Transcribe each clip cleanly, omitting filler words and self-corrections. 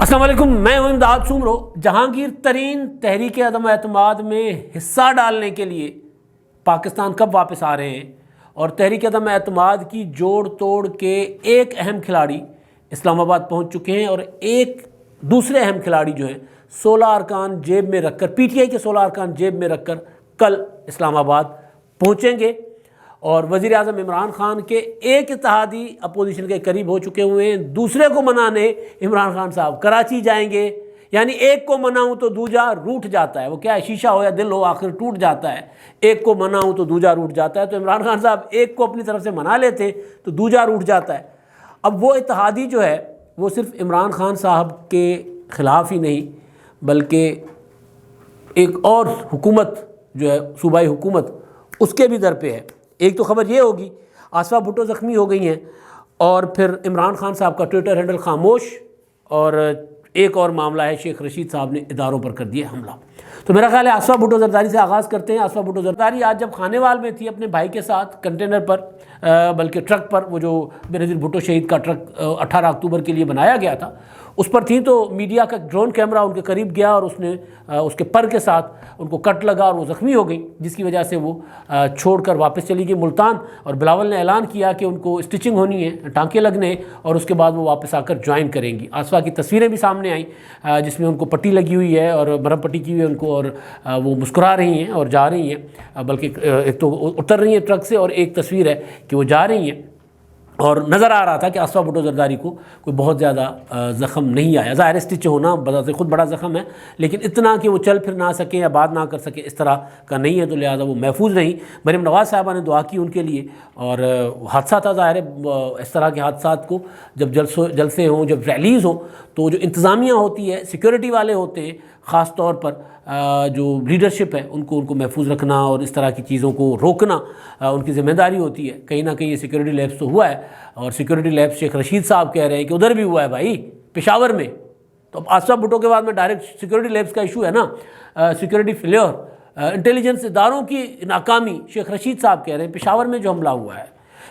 السلام علیکم، میں ہوں امداد سومرو۔ جہانگیر ترین تحریک عدم اعتماد میں حصہ ڈالنے کے لیے پاکستان کب واپس آ رہے ہیں، اور تحریک عدم اعتماد کی جوڑ توڑ کے ایک اہم کھلاڑی اسلام آباد پہنچ چکے ہیں، اور ایک دوسرے اہم کھلاڑی جو ہیں 16 ارکان جیب میں رکھ کر، پی ٹی آئی کے 16 ارکان جیب میں رکھ کر کل اسلام آباد پہنچیں گے، اور وزیر اعظم عمران خان کے ایک اتحادی اپوزیشن کے قریب ہو چکے ہوئے ہیں۔ دوسرے کو منانے عمران خان صاحب کراچی جائیں گے، یعنی ایک کو مناؤں تو دوجا روٹھ جاتا ہے، وہ کیا ہے، شیشہ ہو یا دل ہو آخر ٹوٹ جاتا ہے، ایک کو مناؤں تو دوجا روٹھ جاتا ہے۔ تو عمران خان صاحب ایک کو اپنی طرف سے منا لیتے تو دوجا روٹھ جاتا ہے۔ اب وہ اتحادی جو ہے وہ صرف عمران خان صاحب کے خلاف ہی نہیں، بلکہ ایک اور حکومت جو ہے صوبائی حکومت، اس کے بھی در پہ ہے۔ ایک تو خبر یہ ہوگی آصفہ بھٹو زخمی ہو گئی ہیں، اور پھر عمران خان صاحب کا ٹویٹر ہینڈل خاموش، اور ایک اور معاملہ ہے شیخ رشید صاحب نے اداروں پر کر دیا حملہ۔ تو میرا خیال ہے آصفہ بھٹو زرداری سے آغاز کرتے ہیں۔ آصفہ بھٹو زرداری آج جب خانے وال میں تھی اپنے بھائی کے ساتھ کنٹینر پر، بلکہ ٹرک پر، وہ جو بینظیر بھٹو شہید کا ٹرک 18 اکتوبر کے لیے بنایا گیا تھا اس پر تھی، تو میڈیا کا ڈرون کیمرہ ان کے قریب گیا اور اس نے اس کے پر کے ساتھ ان کو کٹ لگا اور وہ زخمی ہو گئی، جس کی وجہ سے وہ چھوڑ کر واپس چلی گئی ملتان، اور بلاول نے اعلان کیا کہ ان کو اسٹچنگ ہونی ہے، ٹانکے لگنے ہیں، اور اس کے بعد وہ واپس آ کر جوائن کریں گی۔ آصفہ کی تصویریں بھی سامنے آئیں جس میں ان کو پٹی لگی ہوئی ہے اور مرہم پٹی کی ہوئی ہے ان کو، اور وہ مسکرا رہی ہیں اور جا رہی ہیں، بلکہ ایک تو اتر رہی ہیں ٹرک سے، اور ایک تصویر ہے کہ وہ جا رہی ہیں، اور نظر آ رہا تھا کہ آصفہ بھٹو زرداری کو کوئی بہت زیادہ زخم نہیں آیا۔ ظاہر اسٹچ ہونا بذات خود بڑا زخم ہے، لیکن اتنا کہ وہ چل پھر نہ سکیں یا بات نہ کر سکیں اس طرح کا نہیں ہے، تو لہٰذا وہ محفوظ رہیں۔ مریم نواز صاحبہ نے دعا کی ان کے لیے، اور حادثہ تھا، ظاہر ہے اس طرح کے حادثات کو جب جلسے ہوں، جب ریلیز ہوں، تو جو انتظامیہ ہوتی ہے، سیکیورٹی والے ہوتے ہیں، خاص طور پر جو لیڈرشپ ہے ان کو محفوظ رکھنا اور اس طرح کی چیزوں کو روکنا ان کی ذمہ داری ہوتی ہے۔ کہیں نہ کہیں یہ سیکیورٹی لیپس تو ہوا ہے، اور سیکیورٹی لیپس شیخ رشید صاحب کہہ رہے ہیں کہ ادھر بھی ہوا ہے بھائی، پشاور میں۔ تو اب آصفہ بھٹو کے بعد میں ڈائریکٹ سیکیورٹی لیپس کا ایشو ہے نا، سیکیورٹی فیلئر، انٹیلیجنس اداروں کی ناکامی۔ شیخ رشید صاحب کہہ رہے ہیں پشاور میں جو حملہ ہوا ہے،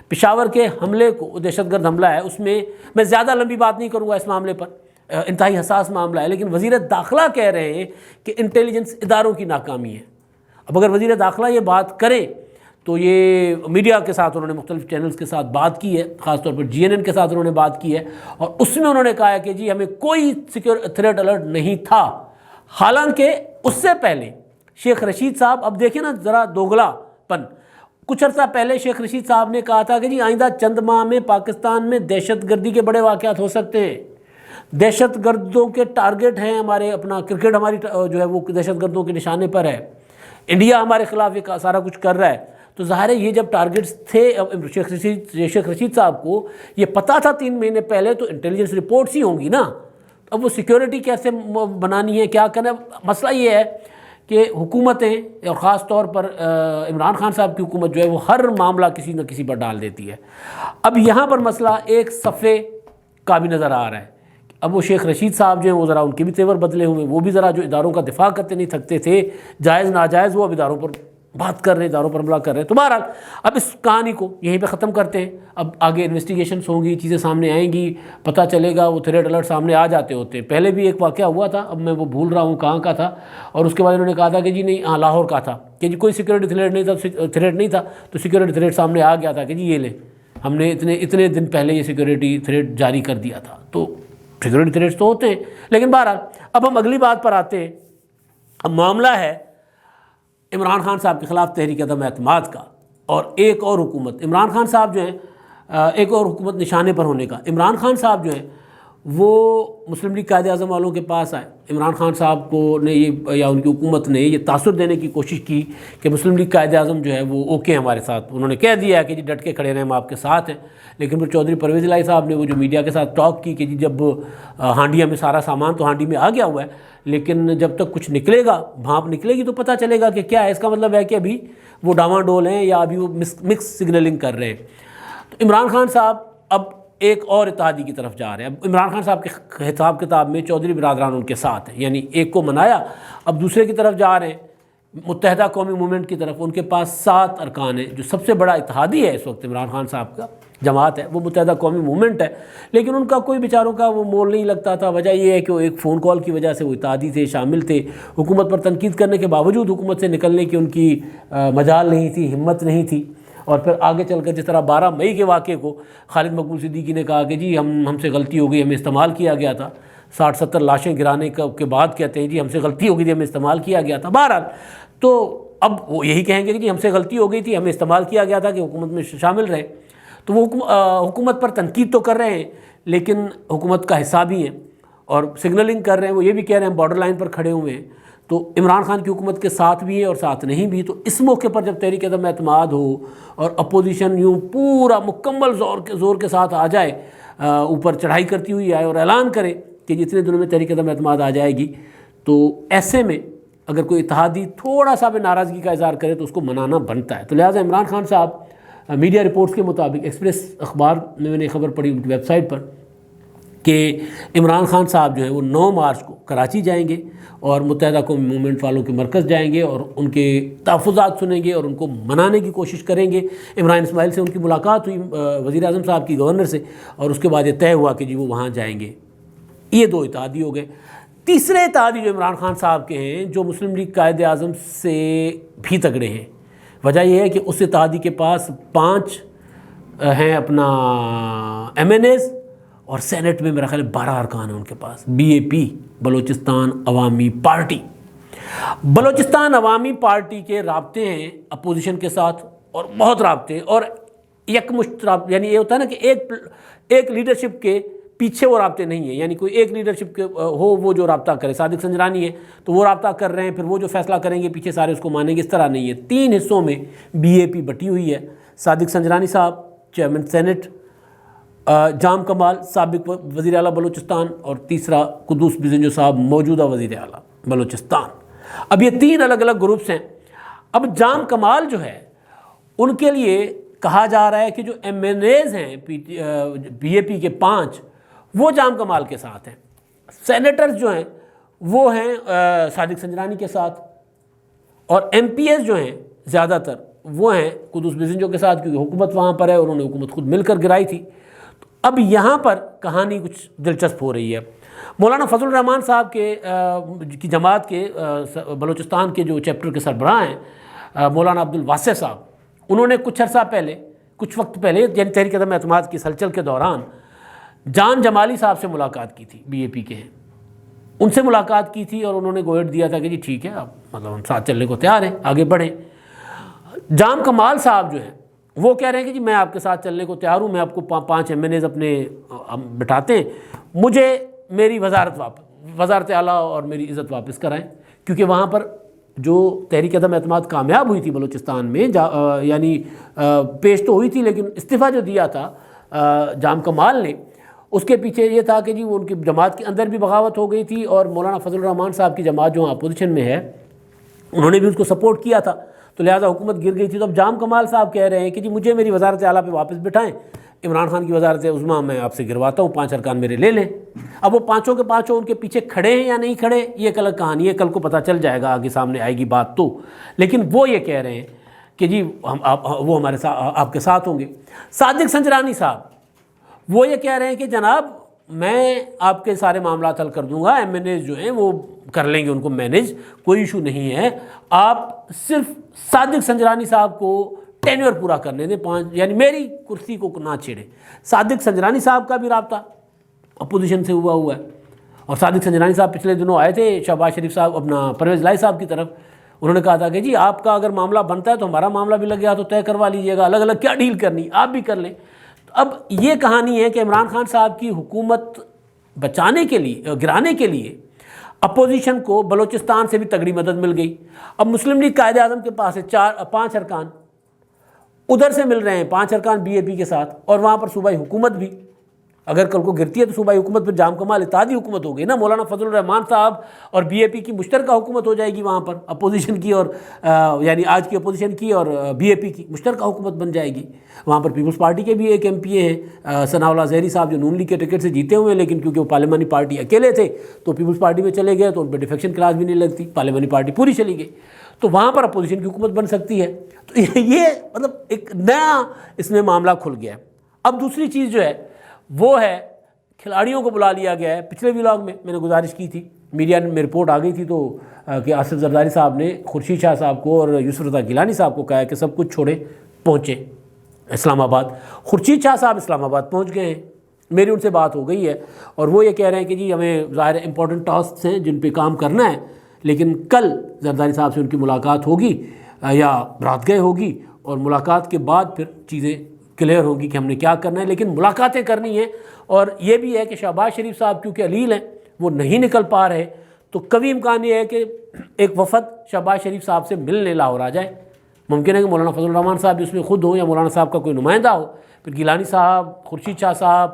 پشاور کے حملے کو، دہشت گرد حملہ ہے، اس میں زیادہ لمبی بات نہیں کروں گا اس معاملے پر، انتہائی حساس معاملہ ہے، لیکن وزیر داخلہ کہہ رہے ہیں کہ انٹیلیجنس اداروں کی ناکامی ہے۔ اب اگر وزیر داخلہ یہ بات کریں تو یہ میڈیا کے ساتھ انہوں نے مختلف چینلز کے ساتھ بات کی ہے، خاص طور پر GNN کے ساتھ انہوں نے بات کی ہے، اور اس میں انہوں نے کہا ہے کہ جی ہمیں کوئی تھریٹ الرٹ نہیں تھا۔ حالانکہ اس سے پہلے شیخ رشید صاحب، اب دیکھیں نا ذرا دوگلا پن، کچھ عرصہ پہلے شیخ رشید صاحب نے کہا تھا کہ جی آئندہ چند ماہ میں پاکستان میں دہشت گردی کے بڑے واقعات ہو سکتے ہیں، دہشت گردوں کے ٹارگٹ ہیں ہمارے، اپنا کرکٹ ہماری جو ہے وہ دہشت گردوں کے نشانے پر ہے، انڈیا ہمارے خلاف یہ سارا کچھ کر رہا ہے۔ تو ظاہر ہے یہ جب ٹارگٹس تھے شیخ رشید صاحب کو یہ پتہ تھا 3 مہینے پہلے، تو انٹیلیجنس رپورٹس ہی ہوں گی نا۔ اب وہ سیکیورٹی کیسے بنانی ہے، کیا کرنا ہے؟ مسئلہ یہ ہے کہ حکومتیں، اور خاص طور پر عمران خان صاحب کی حکومت جو ہے وہ ہر معاملہ کسی نہ کسی پر ڈال دیتی ہے۔ اب یہاں پر مسئلہ ایک صفحے کا بھی نظر آ رہا ہے۔ اب وہ شیخ رشید صاحب جو ہیں وہ ذرا ان کے بھی تیور بدلے ہوئے، وہ بھی ذرا جو اداروں کا دفاع کرتے نہیں تھکتے تھے، جائز ناجائز وہ اب اداروں پر بات کر رہے ہیں، اداروں پر حملہ کر رہے ہیں۔ تو بہرحال اب اس کہانی کو یہیں پہ ختم کرتے ہیں، اب آگے انویسٹیگیشنس ہوں گی، چیزیں سامنے آئیں گی، پتہ چلے گا، وہ تھریٹ الرٹ سامنے آ جاتے ہوتے ہیں۔ پہلے بھی ایک واقعہ ہوا تھا، اب میں وہ بھول رہا ہوں کہاں کا تھا، اور اس کے بعد انہوں نے کہا تھا کہ جی نہیں، لاہور کا تھا کہ جی کوئی سیکورٹی تھریٹ نہیں تھا، تو سیکورٹی تھریٹ سامنے آ گیا تھا کہ جی یہ لیں، ہم نے اتنے دن پہلے یہ سیکورٹی تھریٹ جاری کر دیا تھا۔ تو سیکورٹی تھریٹس تو ہوتے ہیں، لیکن بہرحال اب ہم اگلی بات پر آتے ہیں۔ اب معاملہ ہے عمران خان صاحب کے خلاف تحریک عدم اعتماد کا، اور ایک اور حکومت، عمران خان صاحب جو ہیں ایک اور حکومت نشانے پر ہونے کا۔ عمران خان صاحب جو ہیں وہ مسلم لیگ قائد اعظم والوں کے پاس آئے۔ عمران خان صاحب کو نے یہ، یا ان کی حکومت نے یہ تاثر دینے کی کوشش کی کہ مسلم لیگ قائد اعظم جو ہے وہ اوکے ہمارے ساتھ، انہوں نے کہہ دیا ہے کہ جی ڈٹ کے کھڑے رہیں، ہم آپ کے ساتھ ہیں۔ لیکن پھر چودھری پرویز الہی صاحب نے وہ جو میڈیا کے ساتھ ٹاک کی کہ جی جب ہانڈیا میں سارا سامان تو ہانڈی میں آ گیا ہوا ہے، لیکن جب تک کچھ نکلے گا، بھانپ نکلے گی تو پتہ چلے گا کہ کیا ہے۔ اس کا مطلب ہے کہ ابھی وہ ڈاواں ڈول ہیں یا ابھی وہ مکس سگنلنگ کر رہے ہیں۔ تو عمران خان صاحب اب ایک اور اتحادی کی طرف جا رہے ہیں۔ اب عمران خان صاحب کے حساب کتاب میں چودھری برادران ان کے ساتھ ہیں، یعنی ایک کو منایا، اب دوسرے کی طرف جا رہے ہیں۔ متحدہ قومی موومنٹ کی طرف ان کے پاس 7 ارکان ہیں. جو سب سے بڑا اتحادی ہے اس وقت عمران خان صاحب کا جماعت ہے وہ متحدہ قومی موومنٹ ہے، لیکن ان کا کوئی بیچاروں کا وہ مول نہیں لگتا تھا. وجہ یہ ہے کہ وہ ایک فون کال کی وجہ سے وہ اتحادی تھے، شامل تھے. حکومت پر تنقید کرنے کے باوجود حکومت سے نکلنے کی ان کی مجال نہیں تھی، ہمت نہیں تھی. اور پھر آگے چل کر جس طرح 12 مئی کے واقعے کو خالد مقبول صدیقی نے کہا کہ جی ہم سے غلطی ہو گئی، ہمیں استعمال کیا گیا تھا. 60-70 لاشیں گرانے کے بعد کہتے ہیں جی ہم سے غلطی ہو گئی تھی، ہمیں استعمال کیا گیا تھا. بہرحال تو اب وہ یہی کہیں گے کہ جی ہم سے غلطی ہو گئی تھی، ہمیں استعمال کیا گیا تھا کہ حکومت میں شامل رہے. تو وہ حکومت پر تنقید تو کر رہے ہیں لیکن حکومت کا حصہ بھی ہیں اور سگنلنگ کر رہے ہیں. وہ یہ بھی کہہ رہے ہیں بارڈر لائن پر کھڑے ہوئے ہیں. تو عمران خان کی حکومت کے ساتھ بھی ہے اور ساتھ نہیں بھی. تو اس موقع پر جب تحریک عدم اعتماد ہو اور اپوزیشن یوں پورا مکمل زور کے ساتھ آ جائے، اوپر چڑھائی کرتی ہوئی آئے اور اعلان کرے کہ جتنے دنوں میں تحریک عدم اعتماد آ جائے گی، تو ایسے میں اگر کوئی اتحادی تھوڑا سا بھی ناراضگی کا اظہار کرے تو اس کو منانا بنتا ہے. تو لہٰذا عمران خان صاحب میڈیا رپورٹس کے مطابق، ایکسپریس اخبار میں نے خبر پڑھی ان کی ویب سائٹ پر، کہ عمران خان صاحب جو ہیں وہ 9 مارچ کو کراچی جائیں گے اور متحدہ قومی موومنٹ والوں کے مرکز جائیں گے اور ان کے تحفظات سنیں گے اور ان کو منانے کی کوشش کریں گے. عمران اسماعیل سے ان کی ملاقات ہوئی، وزیر اعظم صاحب کی گورنر سے، اور اس کے بعد یہ طے ہوا کہ جی وہ وہاں جائیں گے. یہ 2 اتحادی ہو گئے. تیسرے اتحادی جو عمران خان صاحب کے ہیں، جو مسلم لیگ قائد اعظم سے بھی تگڑے ہیں. وجہ یہ ہے کہ اس اتحادی کے پاس 5 ہیں اپنا MNAs اور سینٹ میں میرا خیال 12 ارکان ہیں ان کے پاس. BAP بلوچستان عوامی پارٹی. بلوچستان عوامی پارٹی کے رابطے ہیں اپوزیشن کے ساتھ اور بہت رابطے، اور یکمشت رابطے، یعنی یہ ہوتا ہے نا کہ ایک لیڈرشپ کے پیچھے وہ رابطے نہیں ہیں. یعنی کوئی ایک لیڈرشپ کے ہو وہ جو رابطہ کرے، صادق سنجرانی ہے تو وہ رابطہ کر رہے ہیں، پھر وہ جو فیصلہ کریں گے پیچھے سارے اس کو مانیں گے، اس طرح نہیں ہے. 3 حصوں میں BAP بٹی ہوئی ہے. صادق سنجرانی صاحب چیئرمین سینٹ، جام کمال سابق وزیر اعلیٰ بلوچستان، اور تیسرا قدوس بزنجو صاحب موجودہ وزیر اعلیٰ بلوچستان. اب یہ 3 الگ الگ گروپس ہیں. اب جام کمال جو ہے ان کے لیے کہا جا رہا ہے کہ جو MNAs ہیں BAP کے 5 وہ جام کمال کے ساتھ ہیں. سینیٹرز جو ہیں وہ ہیں صادق سنجرانی کے ساتھ، اور MPs جو ہیں زیادہ تر وہ ہیں قدوس بزنجو کے ساتھ، کیونکہ حکومت وہاں پر ہے اور انہوں نے حکومت خود مل کر گرائی تھی. اب یہاں پر کہانی کچھ دلچسپ ہو رہی ہے. مولانا فضل الرحمان صاحب کی جماعت کے بلوچستان کے جو چیپٹر کے سربراہ ہیں مولانا عبد الواسع صاحب، انہوں نے کچھ وقت پہلے یعنی تحریک عدم اعتماد کی ہلچل کے دوران جان جمالی صاحب سے ملاقات کی تھی. BAP کے ہیں، ان سے ملاقات کی تھی اور انہوں نے گوئٹ دیا تھا کہ جی ٹھیک ہے، اب مطلب ہم ساتھ چلنے کو تیار ہیں، آگے بڑھیں. جام کمال صاحب جو ہیں وہ کہہ رہے ہیں کہ جی میں آپ کے ساتھ چلنے کو تیار ہوں، میں آپ کو 5 MNAs اپنے بٹھاتے ہیں، مجھے میری وزارت اعلیٰ اور میری عزت واپس کرائیں. کیونکہ وہاں پر جو تحریک عدم اعتماد کامیاب ہوئی تھی بلوچستان میں، یعنی پیش تو ہوئی تھی لیکن استعفیٰ جو دیا تھا جام کمال نے، اس کے پیچھے یہ تھا کہ جی وہ ان کی جماعت کے اندر بھی بغاوت ہو گئی تھی، اور مولانا فضل الرحمان صاحب کی جماعت جو اپوزیشن میں ہے انہوں نے بھی اس کو سپورٹ کیا تھا، تو لہٰذا حکومت گر گئی تھی. تو اب جام کمال صاحب کہہ رہے ہیں کہ جی مجھے میری وزارت اعلیٰ پہ واپس بٹھائیں، عمران خان کی وزارت عظمیٰ میں آپ سے گرواتا ہوں، 5 ارکان میرے لے لیں. اب وہ 5 کے 5 ان کے پیچھے کھڑے ہیں یا نہیں کھڑے، یہ ایک الگ کہانی ہے، کل کو پتہ چل جائے گا، آگے سامنے آئے گی بات تو. لیکن وہ یہ کہہ رہے ہیں کہ جی وہ ہمارے ساتھ، آپ کے ساتھ ہوں گے. صادق سنجرانی صاحب وہ یہ کہہ رہے ہیں کہ جناب میں آپ کے سارے معاملات حل کر دوں گا، MNAs جو ہیں وہ کر لیں گے ان کو مینیج، کوئی ایشو نہیں ہے، آپ صرف صادق سنجرانی صاحب کو ٹینیور پورا کرنے دیں 5، یعنی میری کرسی کو نہ چھیڑیں. صادق سنجرانی صاحب کا بھی رابطہ اپوزیشن سے ہوا ہے، اور صادق سنجرانی صاحب پچھلے دنوں آئے تھے شہباز شریف صاحب اپنا پرویز لائی صاحب کی طرف، انہوں نے کہا تھا کہ جی آپ کا اگر معاملہ بنتا ہے تو ہمارا معاملہ بھی لگ گیا تو طے کروا لیجئے گا، الگ الگ کیا ڈیل کرنی آپ بھی کر لیں. اب یہ کہانی ہے کہ عمران خان صاحب کی حکومت بچانے کے لیے، گرانے کے لیے اپوزیشن کو بلوچستان سے بھی تگڑی مدد مل گئی. اب مسلم لیگ قائد اعظم کے پاس ہے 5 ارکان، ادھر سے مل رہے ہیں 5 ارکان BAP کے ساتھ، اور وہاں پر صوبائی حکومت بھی اگر کل کو گرتی ہے تو صوبائی حکومت پھر جام کمال اتحادی حکومت ہو گئی نا. مولانا فضل الرحمان صاحب اور BAP کی مشترکہ حکومت ہو جائے گی وہاں پر، اپوزیشن کی اور یعنی آج کی اپوزیشن کی اور BAP کی مشترکہ حکومت بن جائے گی. وہاں پر پیپلز پارٹی کے بھی ایک MPA ہیں ثناء اللہ زہری صاحب، جو نون لیگ کے ٹکٹ سے جیتے ہوئے ہیں، لیکن کیونکہ وہ پارلیمانی پارٹی اکیلے تھے تو پیپلز پارٹی میں چلے گئے تو ان پہ ڈیفیکشن کلاس بھی نہیں لگتی، پارلیمانی پارٹی پوری چلی گئی. تو وہاں پر اپوزیشن کی حکومت بن سکتی ہے. تو یہ مطلب ایک نیا اس میں معاملہ کھل گیا ہے. اب دوسری چیز جو ہے وہ ہے کھلاڑیوں کو بلا لیا گیا ہے. پچھلے ولاگ میں نے گزارش کی تھی, میڈیا میں رپورٹ آ گئی تھی تو کہ آصف زرداری صاحب نے خورشید شاہ صاحب کو اور یوسف رضا گیلانی صاحب کو کہا ہے کہ سب کچھ چھوڑے پہنچے اسلام آباد. خورشید شاہ صاحب اسلام آباد پہنچ گئے ہیں, میری ان سے بات ہو گئی ہے اور وہ یہ کہہ رہے ہیں کہ جی ہمیں ظاہر امپورٹنٹ ٹاسکس ہیں جن پہ کام کرنا ہے, لیکن کل زرداری صاحب سے ان کی ملاقات ہوگی یا رات گئے ہوگی اور ملاقات کے بعد پھر چیزیں کلیئر ہوگی کہ ہم نے کیا کرنا ہے. لیکن ملاقاتیں کرنی ہیں, اور یہ بھی ہے کہ شہباز شریف صاحب کیونکہ علیل ہیں وہ نہیں نکل پا رہے, تو کبھی امکان یہ ہے کہ ایک وفد شہباز شریف صاحب سے ملنے لاہور آ جائے. ممکن ہے کہ مولانا فضل الرحمان صاحب بھی اس میں خود ہوں یا مولانا صاحب کا کوئی نمائندہ ہو, پھر گیلانی صاحب, خورشید شاہ صاحب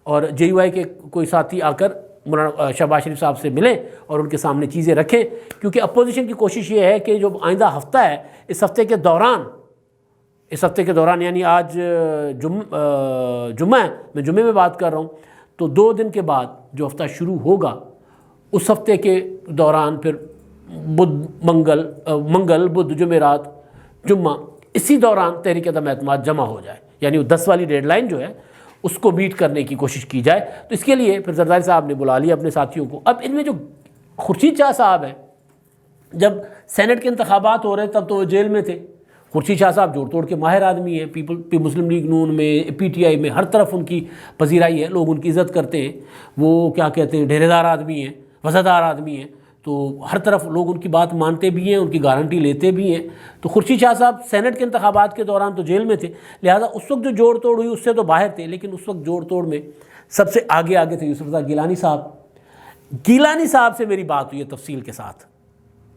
اور جے یو آئی کے کوئی ساتھی آ کر مولانا شہباز شریف صاحب سے ملیں اور ان کے سامنے چیزیں رکھیں. کیونکہ اپوزیشن کی کوشش یہ ہے کہ جو آئندہ ہفتہ ہے, اس ہفتے کے دوران یعنی آج جمعہ ہے, میں جمعے میں بات کر رہا ہوں, تو 2 دن کے بعد جو ہفتہ شروع ہوگا اس ہفتے کے دوران پھر منگل بدھ جمعرات جمعہ, اسی دوران تحریک عدم اعتماد جمع ہو جائے, یعنی وہ 10 والی ڈیڈ لائن جو ہے اس کو میٹ کرنے کی کوشش کی جائے. تو اس کے لیے پھر زرداری صاحب نے بلا لیا اپنے ساتھیوں کو. اب ان میں جو خورشید شاہ صاحب ہیں, جب سینٹ کے انتخابات ہو رہے تب تو وہ جیل میں تھے. خورشید شاہ صاحب جوڑ توڑ کے ماہر آدمی ہیں, مسلم لیگ نون میں, پی ٹی آئی میں, ہر طرف ان کی پذیرائی ہے, لوگ ان کی عزت کرتے ہیں. وہ کیا کہتے ہیں, ڈھیرے دار آدمی ہیں, وفادار آدمی ہیں, تو ہر طرف لوگ ان کی بات مانتے بھی ہیں, ان کی گارنٹی لیتے بھی ہیں. تو خورشید شاہ صاحب سینٹ کے انتخابات کے دوران تو جیل میں تھے, لہٰذا اس وقت جو جوڑ توڑ ہوئی اس سے تو باہر تھے, لیکن اس وقت جوڑ توڑ میں سب سے آگے تھے یوسف رضا گیلانی صاحب. گیلانی صاحب سے میری بات ہوئی ہے تفصیل کے ساتھ.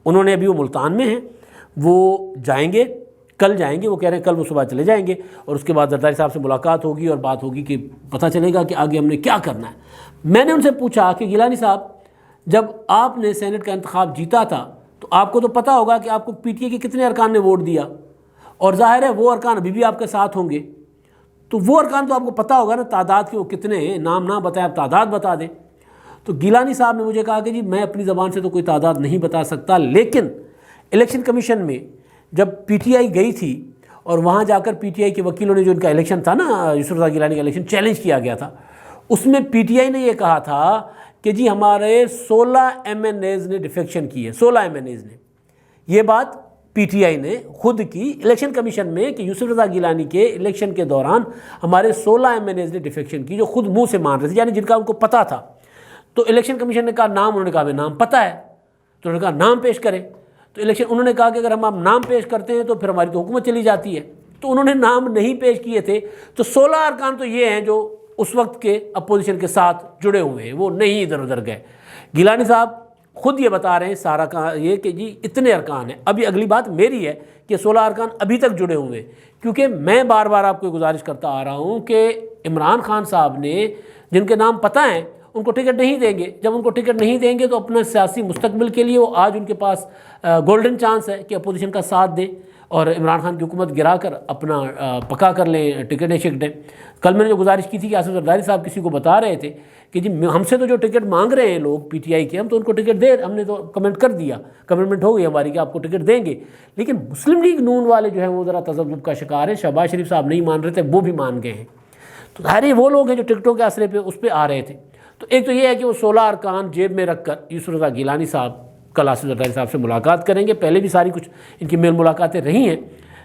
انہوں نے ابھی وہ ملتان میں ہیں, وہ جائیں گے, کل جائیں گے, وہ کہہ رہے ہیں کل وہ صبح چلے جائیں گے, اور اس کے بعد زرداری صاحب سے ملاقات ہوگی اور بات ہوگی کہ پتہ چلے گا کہ آگے ہم نے کیا کرنا ہے. میں نے ان سے پوچھا کہ گیلانی صاحب, جب آپ نے سینٹ کا انتخاب جیتا تھا تو آپ کو تو پتہ ہوگا کہ آپ کو پی ٹی اے کے کتنے ارکان نے ووٹ دیا, اور ظاہر ہے وہ ارکان ابھی بھی آپ کے ساتھ ہوں گے, تو وہ ارکان تو آپ کو پتہ ہوگا نا تعداد کے وہ کتنے ہیں, نام نہ بتائیں آپ تعداد بتا دیں. تو گیلانی صاحب نے مجھے کہا کہ جی میں اپنی زبان سے تو کوئی تعداد نہیں بتا سکتا, لیکن الیکشن کمیشن میں جب پی ٹی آئی گئی تھی اور وہاں جا کر پی ٹی آئی کے وکیلوں نے جو ان کا الیکشن تھا نا, یوسف رضا گیلانی کا الیکشن چیلنج کیا گیا تھا, اس میں پی ٹی آئی نے یہ کہا تھا کہ جی ہمارے 16 ایم این ایز نے ڈیفیکشن کی ہے, 16 ایم این ایز نے. یہ بات پی ٹی آئی نے خود کی الیکشن کمیشن میں کہ یوسف رضا گیلانی کے الیکشن کے دوران ہمارے 16 ایم این ایز نے ڈیفیکشن کی, جو خود منہ سے مان رہے تھے, یعنی جن کا ان کو پتہ تھا. تو الیکشن کمیشن نے کہا نام, انہوں نے کہا ہمیں نام پتہ ہے, تو انہوں نے کہا نام پیش کریں. تو انہوں نے کہا کہ اگر ہم نام پیش کرتے ہیں تو پھر ہماری تو حکومت چلی جاتی ہے. تو انہوں نے نام نہیں پیش کیے تھے. تو 16 ارکان تو یہ ہیں جو اس وقت کے اپوزیشن کے ساتھ جڑے ہوئے ہیں, وہ نہیں ادھر ادھر گئے. گیلانی صاحب خود یہ بتا رہے ہیں سارا کا یہ کہ جی اتنے ارکان ہیں. ابھی اگلی بات میری ہے کہ 16 ارکان ابھی تک جڑے ہوئے ہیں, کیونکہ میں بار بار آپ کو گزارش کرتا آ رہا ہوں کہ عمران خان صاحب نے جن کے نام پتہ ہیں ان کو ٹکٹ نہیں دیں گے. جب ان کو ٹکٹ نہیں دیں گے تو اپنا سیاسی مستقبل کے لیے وہ آج ان کے پاس گولڈن چانس ہے کہ اپوزیشن کا ساتھ دیں اور عمران خان کی حکومت گرا کر اپنا پکا کر لیں ٹکٹیں شکٹیں. کل میں نے جو گزارش کی تھی کہ آصف زرداری صاحب کسی کو بتا رہے تھے کہ جی ہم سے تو جو ٹکٹ مانگ رہے ہیں لوگ پی ٹی آئی کے, ہم تو ان کو ٹکٹ ہم نے تو کمنٹ کر دیا, کمنٹمنٹ ہو گئی ہماری کہ آپ کو ٹکٹ دیں گے. لیکن مسلم لیگ نون والے جو ہیں وہ ذرا تذبذب کا شکار ہیں. شہباز شریف صاحب نہیں مان رہے تھے, وہ بھی مان گئے ہیں. تو ظاہر وہ لوگ ہیں جو ٹکٹوں کے آسرے پہ اس پہ آ رہے تھے. تو ایک تو یہ ہے کہ وہ 16 ارکان جیب میں رکھ کر یوسف رضا گیلانی صاحب کل آصف زرداری صاحب سے ملاقات کریں گے. پہلے بھی ساری کچھ ان کی میل ملاقاتیں رہی ہیں,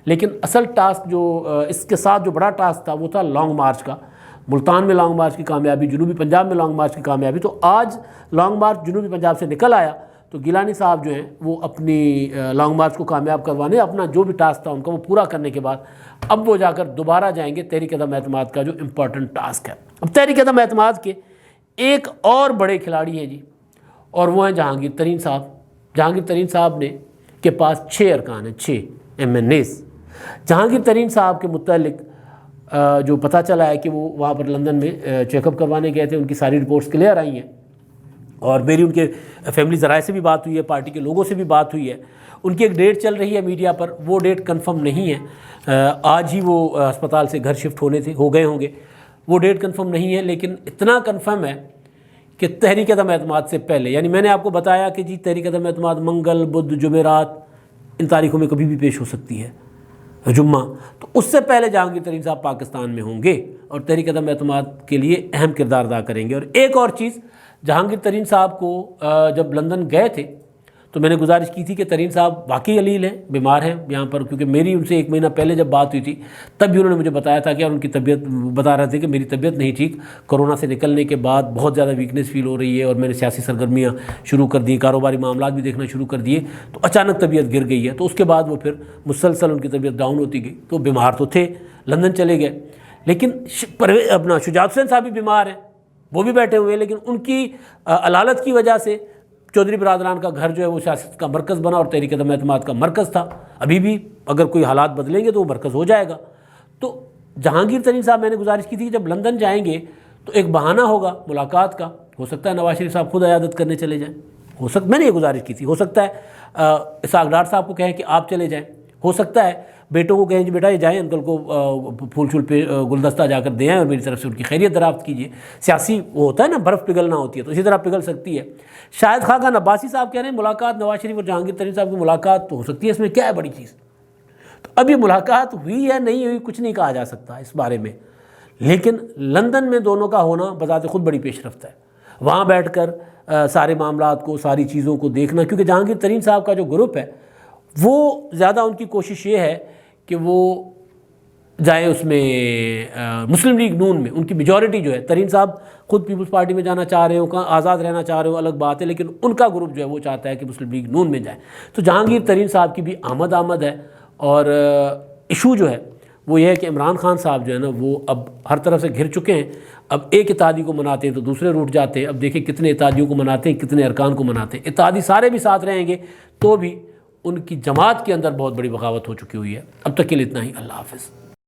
لیکن اصل ٹاسک جو اس کے ساتھ جو بڑا ٹاسک تھا وہ تھا لانگ مارچ کا. ملتان میں لانگ مارچ کی کامیابی, جنوبی پنجاب میں لانگ مارچ کی کامیابی. تو آج لانگ مارچ جنوبی پنجاب سے نکل آیا, تو گیلانی صاحب جو ہیں وہ اپنی لانگ مارچ کو کامیاب کروانے, اپنا جو بھی ٹاسک تھا ان کا وہ پورا کرنے کے بعد اب وہ جا کر دوبارہ جائیں گے تحریک عدم اعتماد کا جو امپورٹنٹ ٹاسک ہے. اب تحریک عدم اعتماد کے ایک اور بڑے کھلاڑی ہیں جی, اور وہ ہیں جہانگیر ترین صاحب. جہانگیر ترین صاحب نے کے پاس 6 ارکان ہیں, 6 ایم این ایز. جہانگیر ترین صاحب کے متعلق جو پتہ چلا ہے کہ وہ وہاں پر لندن میں چیک اپ کروانے گئے تھے, ان کی ساری رپورٹس کلیئر آئی ہیں, اور میری ان کے فیملی ذرائع سے بھی بات ہوئی ہے, پارٹی کے لوگوں سے بھی بات ہوئی ہے. ان کی ایک ڈیٹ چل رہی ہے میڈیا پر, وہ ڈیٹ کنفرم نہیں ہے. آج ہی وہ ہسپتال سے گھر شفٹ ہو گئے ہوں گے, وہ ڈیٹ کنفرم نہیں ہے. لیکن اتنا کنفرم ہے کہ تحریک عدم اعتماد سے پہلے, یعنی میں نے آپ کو بتایا کہ جی تحریک عدم اعتماد منگل بدھ جمعرات ان تاریخوں میں کبھی بھی پیش ہو سکتی ہے جمعہ، تو اس سے پہلے جہانگیر ترین صاحب پاکستان میں ہوں گے اور تحریک عدم اعتماد کے لیے اہم کردار ادا کریں گے۔ اور ایک اور چیز، جہانگیر ترین صاحب کو جب لندن گئے تھے تو میں نے گزارش کی تھی کہ ترین صاحب واقعی علیل ہیں، بیمار ہیں یہاں پر، کیونکہ میری ان سے 1 مہینہ پہلے جب بات ہوئی تھی تب بھی انہوں نے مجھے بتایا تھا کہ اور ان کی طبیعت بتا رہے تھے کہ میری طبیعت نہیں ٹھیک، کرونا سے نکلنے کے بعد بہت زیادہ ویکنیس فیل ہو رہی ہے اور میں نے سیاسی سرگرمیاں شروع کر دی، کاروباری معاملات بھی دیکھنا شروع کر دیے، تو اچانک طبیعت گر گئی ہے۔ تو اس کے بعد وہ پھر مسلسل ان کی طبیعت ڈاؤن ہوتی گئی، تو بیمار تو تھے، لندن چلے گئے، لیکن اپنا شجاعت حسین صاحب بھی بیمار ہیں، وہ بھی بیٹھے ہوئے ہیں، لیکن ان کی علالت کی وجہ سے چودھری برادران کا گھر جو ہے وہ سیاست کا مرکز بنا اور تحریک عدم اعتماد کا مرکز تھا۔ ابھی بھی اگر کوئی حالات بدلیں گے تو وہ مرکز ہو جائے گا۔ تو جہانگیر ترین صاحب، میں نے گزارش کی تھی کہ جب لندن جائیں گے تو ایک بہانہ ہوگا ملاقات کا، ہو سکتا ہے نواز شریف صاحب خود عیادت کرنے چلے جائیں، میں نے یہ گزارش کی تھی، ہو سکتا ہے اسحاق ڈار صاحب کو کہیں کہ آپ چلے جائیں، ہو سکتا ہے بیٹوں کو کہیں کہ بیٹا یہ جائیں انکل کو پھول چھول پہ گلدستہ جا کر دے آئیں اور میری طرف سے ان کی خیریت دریافت کیجیے۔ سیاسی وہ ہوتا ہے نا، برف پگھلنا ہوتی ہے، تو اسی طرح پگھل سکتی ہے۔ شاہد خاقان عباسی صاحب کہہ رہے ہیں ملاقات نواز شریف اور جہانگیر ترین صاحب کی ملاقات تو ہو سکتی ہے، اس میں کیا ہے بڑی چیز؟ تو اب یہ ملاقات ہوئی ہے نہیں ہوئی کچھ نہیں کہا جا سکتا اس بارے میں، لیکن لندن میں دونوں کا ہونا بذات خود بڑی پیش رفت ہے، وہاں بیٹھ کر سارے معاملات کو، ساری چیزوں کو دیکھنا، کیونکہ جہانگیر ترین صاحب کا جو گروپ ہے وہ زیادہ ان کی کوشش یہ ہے کہ وہ جائیں اس میں مسلم لیگ نون میں، ان کی میجورٹی جو ہے، ترین صاحب خود پیپلز پارٹی میں جانا چاہ رہے ہوں، کہاں آزاد رہنا چاہ رہے ہوں الگ بات ہے، لیکن ان کا گروپ جو ہے وہ چاہتا ہے کہ مسلم لیگ نون میں جائیں۔ تو جہانگیر ترین صاحب کی بھی آمد ہے، اور ایشو جو ہے وہ یہ ہے کہ عمران خان صاحب جو ہے نا وہ اب ہر طرف سے گھر چکے ہیں، اب ایک اتحادی کو مناتے ہیں تو دوسرے روٹ جاتے ہیں، اب دیکھیں کتنے اتحادیوں کو مناتے ہیں، کتنے ارکان کو مناتے ہیں۔ اتحادی سارے بھی ساتھ رہیں گے تو بھی ان کی جماعت کے اندر بہت بڑی بغاوت ہو چکی ہوئی ہے۔ اب تک کے لیے اتنا ہی، اللہ حافظ۔